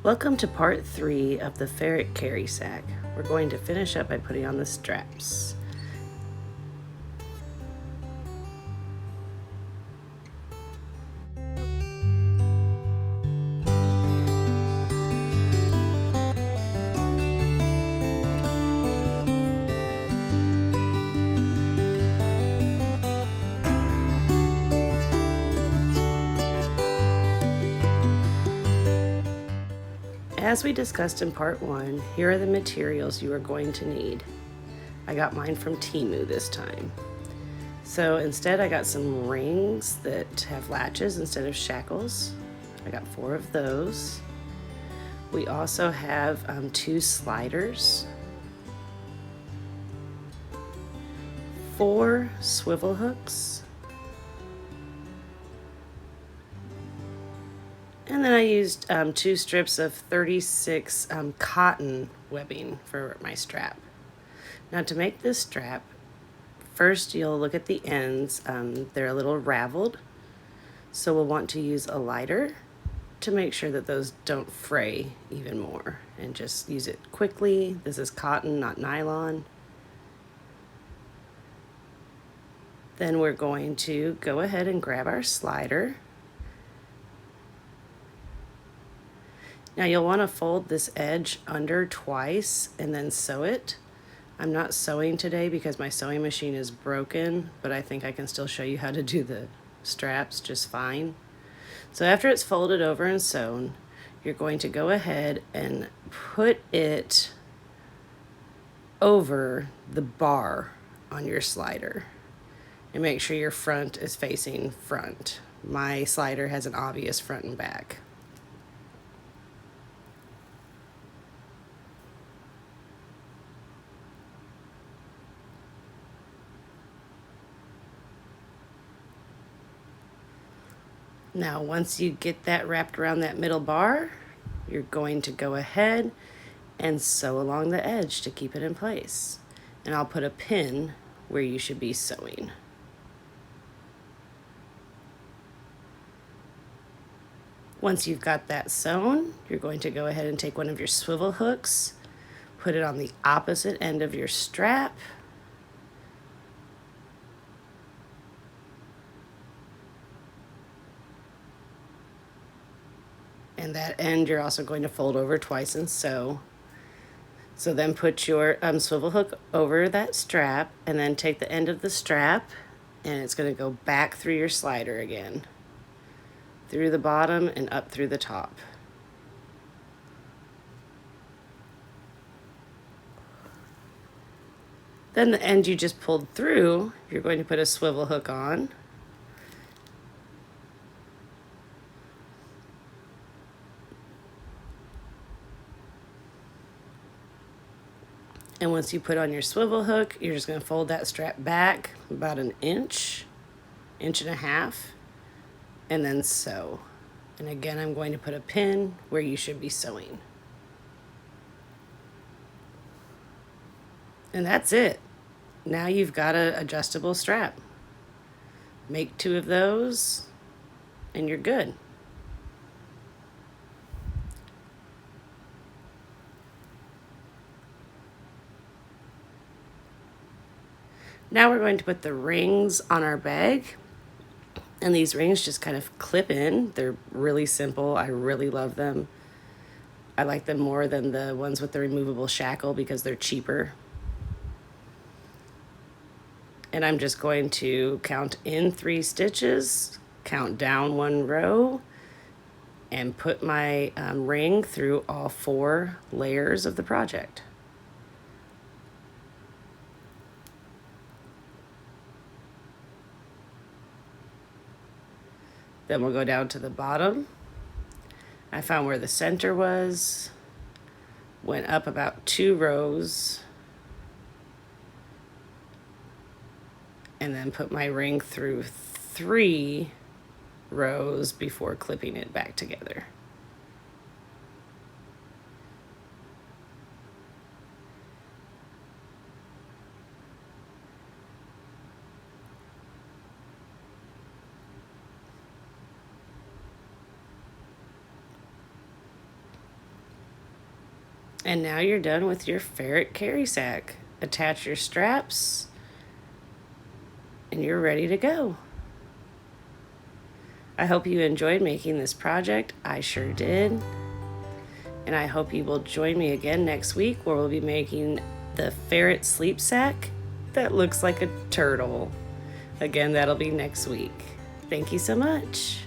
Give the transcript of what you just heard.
Welcome to part 3 of the ferret carry sack. We're going to finish up by putting on the straps. As we discussed in part 1, here are the materials you are going to need. I got mine from Temu this time. So instead I got some rings that have latches instead of shackles. I got 4 of those. We also have 2 sliders, 4 swivel hooks, and then I used 2 strips of 36 cotton webbing for my strap. Now to make this strap, first you'll look at the ends. They're a little raveled, so we'll want to use a lighter to make sure that those don't fray even more, and just use it quickly. This is cotton, not nylon. Then we're going to go ahead and grab our slider. Now you'll want to fold this edge under twice and then sew it. I'm not sewing today because my sewing machine is broken, but I think I can still show you how to do the straps just fine. So after it's folded over and sewn, you're going to go ahead and put it over the bar on your slider and make sure your front is facing front. My slider has an obvious front and back. Now, once you get that wrapped around that middle bar, you're going to go ahead and sew along the edge to keep it in place. And I'll put a pin where you should be sewing. Once you've got that sewn, you're going to go ahead and take one of your swivel hooks, put it on the opposite end of your strap, and that end you're also going to fold over twice and sew. So then put your swivel hook over that strap, and then take the end of the strap, and it's going to go back through your slider again, through the bottom and up through the top. Then the end you just pulled through, you're going to put a swivel hook on. And once you put on your swivel hook, you're just going to fold that strap back about an inch, inch and a half, and then sew. And again, I'm going to put a pin where you should be sewing. And that's it. Now you've got an adjustable strap. Make 2 of those, and you're good. Now we're going to put the rings on our bag, and these rings just kind of clip in. They're really simple. I really love them. I like them more than the ones with the removable shackle because they're cheaper. And I'm just going to count in 3 stitches, count down 1 row, and put my ring through all 4 layers of the project. Then we'll go down to the bottom. I found where the center was, went up about 2 rows, and then put my ring through 3 rows before clipping it back together. And now you're done with your ferret carry sack. Attach your straps and you're ready to go. I hope you enjoyed making this project. I sure did. And I hope you will join me again next week where we'll be making the ferret sleep sack that looks like a turtle. Again, that'll be next week. Thank you so much.